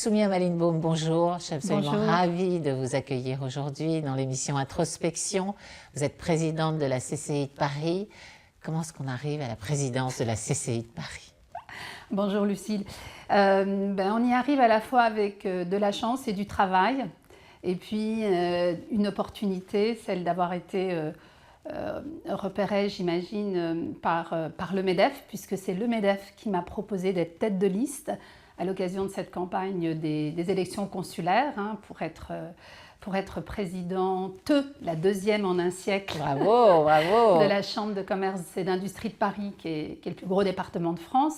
Soumia Malinbaum, bonjour. Je suis absolument Bonjour. ravie de vous accueillir aujourd'hui dans l'émission Introspection. Vous êtes présidente de la CCI de Paris. Comment est-ce qu'on arrive à la présidence de la CCI de Paris? Bonjour Lucille. On y arrive à la fois avec de la chance et du travail, et puis une opportunité, celle d'avoir été repérée, j'imagine, par le MEDEF, puisque c'est le MEDEF qui m'a proposé d'être tête de liste à l'occasion de cette campagne des élections consulaires, pour être présidente, la deuxième en un siècle, Bravo, bravo. de la Chambre de commerce et d'industrie de Paris, qui est le plus gros département de France.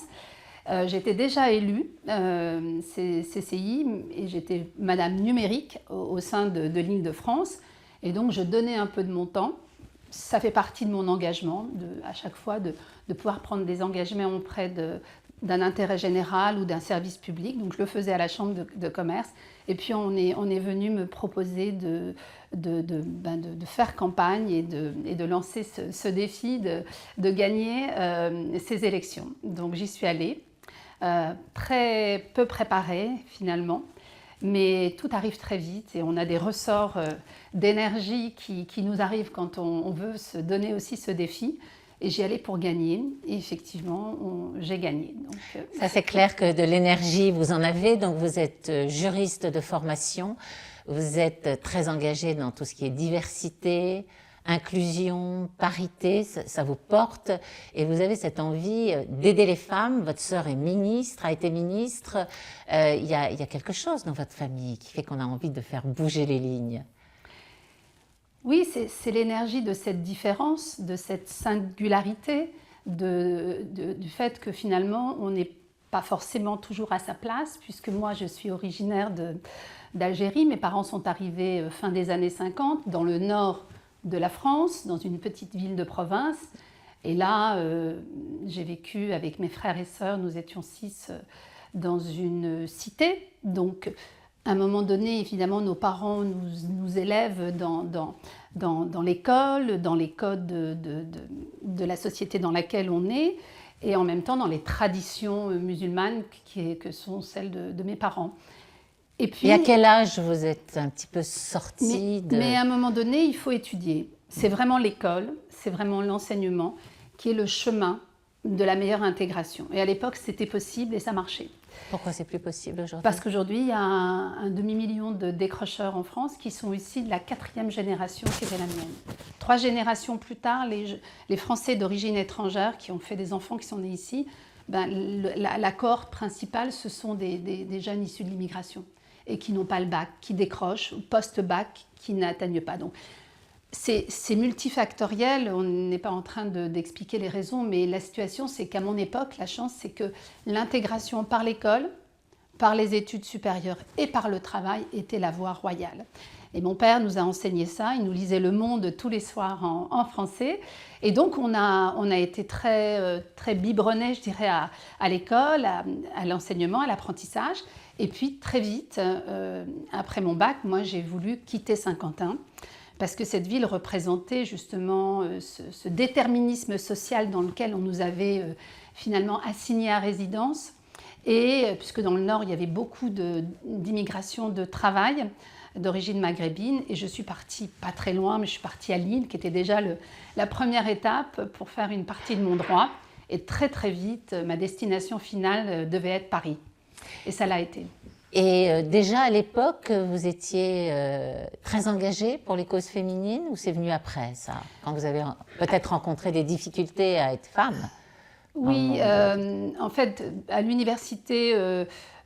J'étais déjà élue CCI et j'étais Madame numérique au sein de l'Île-de-France. Et donc, je donnais un peu de mon temps. Ça fait partie de mon engagement, à chaque fois, de pouvoir prendre des engagements auprès d'un intérêt général ou d'un service public. Donc, je le faisais à la Chambre de commerce. Et puis, on est venu me proposer de faire campagne et de lancer ce défi de gagner ces élections. Donc, j'y suis allée. Très peu préparée finalement, mais tout arrive très vite et on a des ressorts d'énergie qui nous arrivent quand on veut se donner aussi ce défi. Et j'y allais pour gagner et effectivement j'ai gagné. Donc, ça c'est clair que de l'énergie vous en avez, donc vous êtes juriste de formation, vous êtes très engagée dans tout ce qui est diversité, inclusion, parité, ça vous porte et vous avez cette envie d'aider les femmes. Votre sœur est ministre, a été ministre. Il y a quelque chose dans votre famille qui fait qu'on a envie de faire bouger les lignes. Oui, c'est l'énergie de cette différence, de cette singularité, du fait que finalement on n'est pas forcément toujours à sa place, puisque moi je suis originaire d'Algérie. Mes parents sont arrivés fin des années 50 dans le nord de la France, dans une petite ville de province. Et là, j'ai vécu avec mes frères et sœurs, nous étions 6 dans une cité. Donc, à un moment donné, évidemment, nos parents nous élèvent dans l'école, dans les codes de la société dans laquelle on est, et en même temps dans les traditions musulmanes que sont celles de mes parents. Et puis, à quel âge vous êtes un petit peu sortie Mais à un moment donné, il faut étudier. C'est vraiment l'école, c'est vraiment l'enseignement qui est le chemin de la meilleure intégration. Et à l'époque, c'était possible et ça marchait. Pourquoi c'est plus possible aujourd'hui? Parce qu'aujourd'hui, il y a un demi-million de décrocheurs en France qui sont issus de la 4e génération qui était la mienne. 3 générations plus tard, les Français d'origine étrangère qui ont fait des enfants qui sont nés ici, la cohorte principale, ce sont des jeunes issus de l'immigration et qui n'ont pas le bac, qui décrochent, ou post-bac, qui n'atteignent pas. Donc, c'est multifactoriel, on n'est pas en train d'expliquer les raisons, mais la situation, c'est qu'à mon époque, la chance, c'est que l'intégration par l'école, par les études supérieures et par le travail était la voie royale. Et mon père nous a enseigné ça, il nous lisait Le Monde tous les soirs en français. Et donc, on a été très biberonnés, je dirais, à l'école, à l'enseignement, à l'apprentissage. Et puis, très vite, après mon bac, moi, j'ai voulu quitter Saint-Quentin, parce que cette ville représentait justement ce déterminisme social dans lequel on nous avait finalement assignés à résidence. Et puisque dans le Nord, il y avait beaucoup d'immigration de travail d'origine maghrébine, et je suis partie pas très loin, mais je suis partie à Lille, qui était déjà la première étape pour faire une partie de mon droit. Et très très vite, ma destination finale devait être Paris. Et ça l'a été. Et déjà à l'époque, vous étiez très engagée pour les causes féminines ou c'est venu après ça, quand vous avez peut-être rencontré des difficultés à être femme? Oui, en fait, à l'université,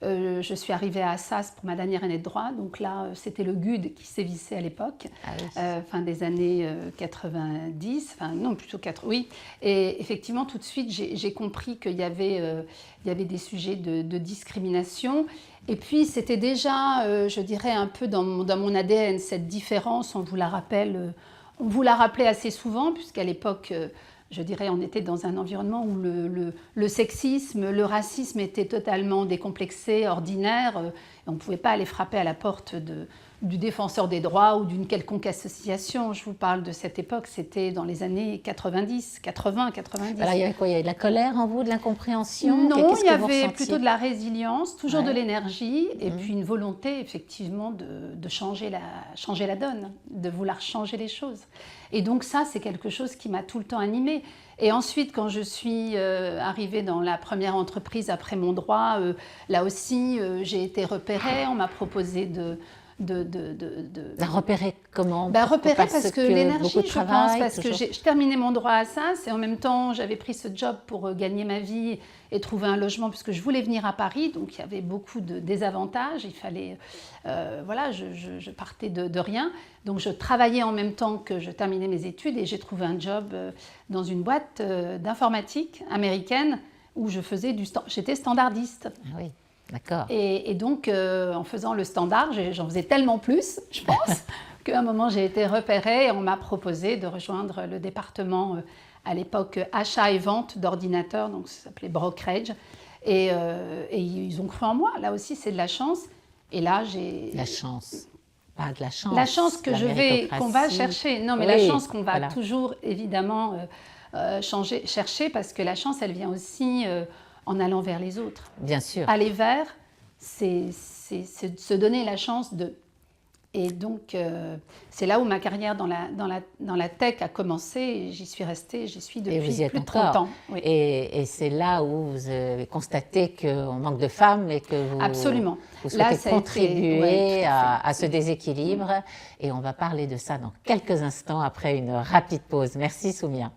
je suis arrivée à Assas pour ma dernière année de droit. Donc là, c'était le GUD qui sévissait à l'époque, fin des années 90, enfin non, plutôt 80, oui. Et effectivement, tout de suite, j'ai compris qu'il y avait des sujets de discrimination. Et puis, c'était déjà, je dirais, un peu dans mon ADN, cette différence, on vous la rappelait assez souvent, puisqu'à l'époque, je dirais, on était dans un environnement où le sexisme, le racisme étaient totalement décomplexés, ordinaires. On ne pouvait pas aller frapper à la porte du défenseur des droits ou d'une quelconque association. Je vous parle de cette époque, c'était dans les années 90, 80, 90. Alors, il y avait quoi? Il y avait de la colère en vous, de l'incompréhension? Non, Qu'est-ce il y que vous avait ressentiez? plutôt de la résilience, toujours de Ouais. l'énergie, et puis une volonté effectivement de changer la donne, de vouloir changer les choses. Et donc ça, c'est quelque chose qui m'a tout le temps animée. Et ensuite, quand je suis arrivée dans la première entreprise après mon droit, là aussi, j'ai été repérée, on m'a proposé La repérer comment? repérer parce que l'énergie, beaucoup de je pense, travail, parce que toujours. je terminais mon droit à ça, c'est en même temps, j'avais pris ce job pour gagner ma vie et trouver un logement, puisque je voulais venir à Paris, donc il y avait beaucoup de désavantages, il fallait, voilà, je partais de rien, donc je travaillais en même temps que je terminais mes études et j'ai trouvé un job dans une boîte d'informatique américaine où j'étais standardiste. Ah oui, d'accord. Et donc, en faisant le standard, j'en faisais tellement plus, je pense, qu'à un moment, j'ai été repérée et on m'a proposé de rejoindre le département, à l'époque, achat et vente d'ordinateurs, donc ça s'appelait brokerage. Et ils ont cru en moi. Là aussi, c'est de la chance. Et là, j'ai... La chance. Pas de la chance. La chance que qu'on va chercher. Non, mais Oui, la chance qu'on va voilà. toujours, évidemment, chercher, parce que la chance, elle vient aussi en allant vers les autres. Bien sûr. Aller vers, c'est se donner la chance de. Et donc, c'est là où ma carrière dans la tech a commencé et j'y suis restée, j'y suis Et vous depuis y êtes plus de 30 encore. ans. Oui. Et c'est là où vous avez constaté qu'on manque de femmes et que vous, Absolument. vous Là, souhaitez ça a été- contribuer ouais, tout à fait. à ce déséquilibre. Et on va parler de ça dans quelques instants après une rapide pause. Merci Soumia.